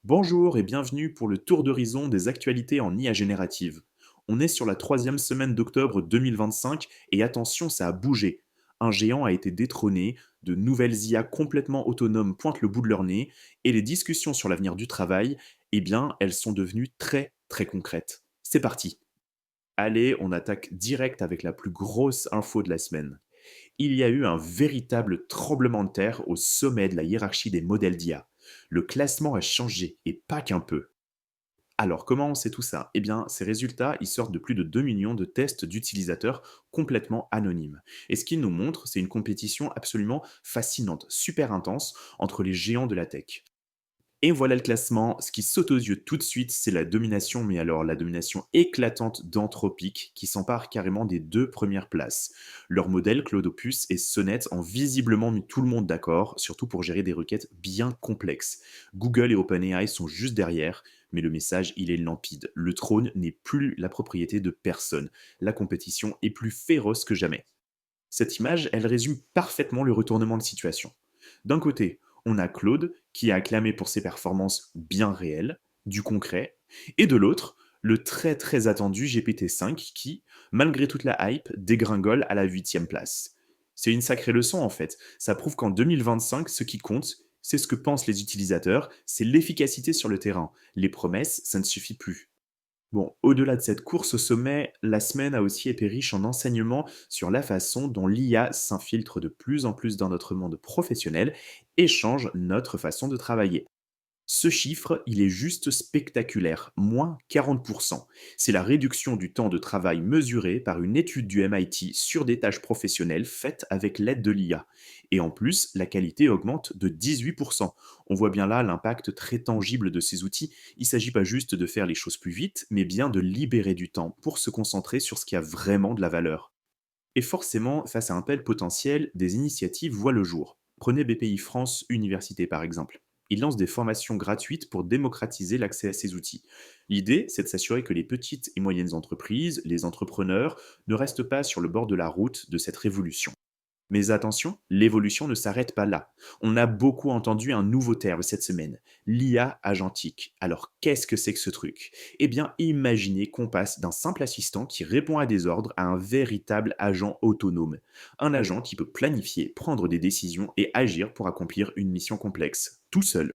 Bonjour et bienvenue pour le tour d'horizon des actualités en IA générative. On est sur la troisième semaine d'octobre 2025 et attention, ça a bougé. Un géant a été détrôné, de nouvelles IA complètement autonomes pointent le bout de leur nez et les discussions sur l'avenir du travail, eh bien, elles sont devenues très très concrètes. C'est parti. Allez, on attaque direct avec la plus grosse info de la semaine. Il y a eu un véritable tremblement de terre au sommet de la hiérarchie des modèles d'IA. Le classement a changé, et pas qu'un peu. Alors, comment on sait tout ça? Eh bien, ces résultats, ils sortent de plus de 2 millions de tests d'utilisateurs complètement anonymes. Et ce qu'ils nous montrent, c'est une compétition absolument fascinante, super intense, entre les géants de la tech. Et voilà le classement. Ce qui saute aux yeux tout de suite, c'est la domination, mais alors la domination éclatante d'Anthropic, qui s'empare carrément des deux premières places. Leurs modèles, Claude Opus et Sonnet, ont visiblement mis tout le monde d'accord, surtout pour gérer des requêtes bien complexes. Google et OpenAI sont juste derrière, mais le message, il est limpide. Le trône n'est plus la propriété de personne. La compétition est plus féroce que jamais. Cette image, elle résume parfaitement le retournement de situation. D'un côté, on a Claude, qui est acclamé pour ses performances bien réelles, du concret, et de l'autre, le très très attendu GPT-5 qui, malgré toute la hype, dégringole à la huitième place. C'est une sacrée leçon en fait. Ça prouve qu'en 2025, ce qui compte, c'est ce que pensent les utilisateurs, c'est l'efficacité sur le terrain. Les promesses, ça ne suffit plus. Bon, au-delà de cette course au sommet, la semaine a aussi été riche en enseignements sur la façon dont l'IA s'infiltre de plus en plus dans notre monde professionnel et change notre façon de travailler. Ce chiffre, il est juste spectaculaire, moins 40%. C'est la réduction du temps de travail mesurée par une étude du MIT sur des tâches professionnelles faites avec l'aide de l'IA. Et en plus, la qualité augmente de 18%. On voit bien là l'impact très tangible de ces outils. Il ne s'agit pas juste de faire les choses plus vite, mais bien de libérer du temps pour se concentrer sur ce qui a vraiment de la valeur. Et forcément, face à un tel potentiel, des initiatives voient le jour. Prenez BPI France Université par exemple. Ils lancent des formations gratuites pour démocratiser l'accès à ces outils. L'idée, c'est de s'assurer que les petites et moyennes entreprises, les entrepreneurs, ne restent pas sur le bord de la route de cette révolution. Mais attention, l'évolution ne s'arrête pas là. On a beaucoup entendu un nouveau terme cette semaine, l'IA agentique. Alors qu'est-ce que c'est que ce truc? Eh bien, imaginez qu'on passe d'un simple assistant qui répond à des ordres à un véritable agent autonome. Un agent qui peut planifier, prendre des décisions et agir pour accomplir une mission complexe, tout seul.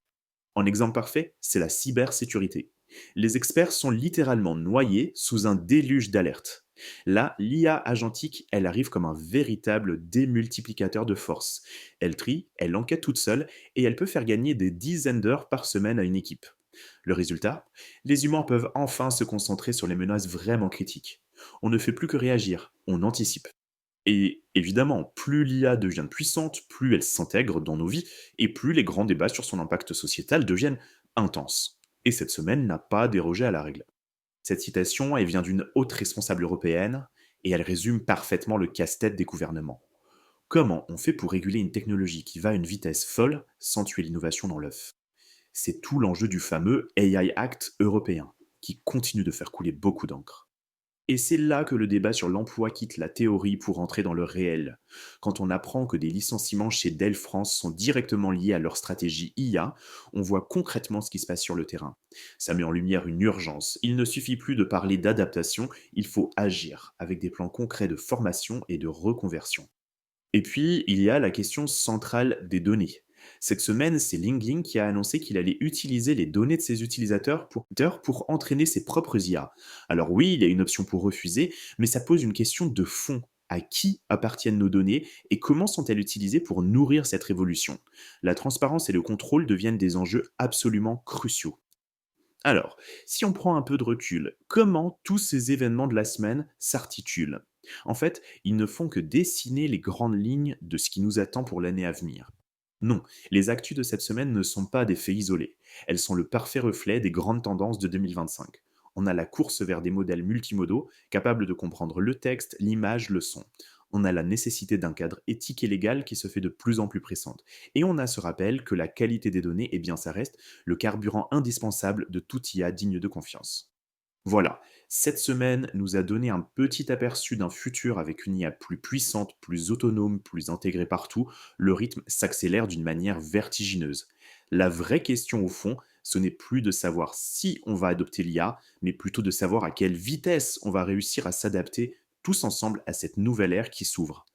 En exemple parfait, c'est la cybersécurité. Les experts sont littéralement noyés sous un déluge d'alertes. Là, l'IA agentique, elle arrive comme un véritable démultiplicateur de force. Elle trie, elle enquête toute seule et elle peut faire gagner des dizaines d'heures par semaine à une équipe. Le résultat? Les humains peuvent enfin se concentrer sur les menaces vraiment critiques. On ne fait plus que réagir, on anticipe. Et évidemment, plus l'IA devient puissante, plus elle s'intègre dans nos vies, et plus les grands débats sur son impact sociétal deviennent intenses. Et cette semaine n'a pas dérogé à la règle. Cette citation, elle vient d'une haute responsable européenne, et elle résume parfaitement le casse-tête des gouvernements. Comment on fait pour réguler une technologie qui va à une vitesse folle sans tuer l'innovation dans l'œuf? C'est tout l'enjeu du fameux AI Act européen, qui continue de faire couler beaucoup d'encre. Et c'est là que le débat sur l'emploi quitte la théorie pour entrer dans le réel. Quand on apprend que des licenciements chez Dell France sont directement liés à leur stratégie IA, on voit concrètement ce qui se passe sur le terrain. Ça met en lumière une urgence. Il ne suffit plus de parler d'adaptation, il faut agir avec des plans concrets de formation et de reconversion. Et puis, il y a la question centrale des données. Cette semaine, c'est Lingling qui a annoncé qu'il allait utiliser les données de ses utilisateurs pour entraîner ses propres IA. Alors oui, il y a une option pour refuser, mais ça pose une question de fond. À qui appartiennent nos données et comment sont-elles utilisées pour nourrir cette révolution? La transparence et le contrôle deviennent des enjeux absolument cruciaux. Alors, si on prend un peu de recul, comment tous ces événements de la semaine s'articulent? En fait, ils ne font que dessiner les grandes lignes de ce qui nous attend pour l'année à venir. Non, les actus de cette semaine ne sont pas des faits isolés. Elles sont le parfait reflet des grandes tendances de 2025. On a la course vers des modèles multimodaux, capables de comprendre le texte, l'image, le son. On a la nécessité d'un cadre éthique et légal qui se fait de plus en plus pressante. Et on a ce rappel que la qualité des données, eh bien ça reste le carburant indispensable de tout IA digne de confiance. Voilà, cette semaine nous a donné un petit aperçu d'un futur avec une IA plus puissante, plus autonome, plus intégrée partout. Le rythme s'accélère d'une manière vertigineuse. La vraie question au fond, Ce n'est plus de savoir si on va adopter l'IA, mais plutôt de savoir à quelle vitesse on va réussir à s'adapter tous ensemble à cette nouvelle ère qui s'ouvre.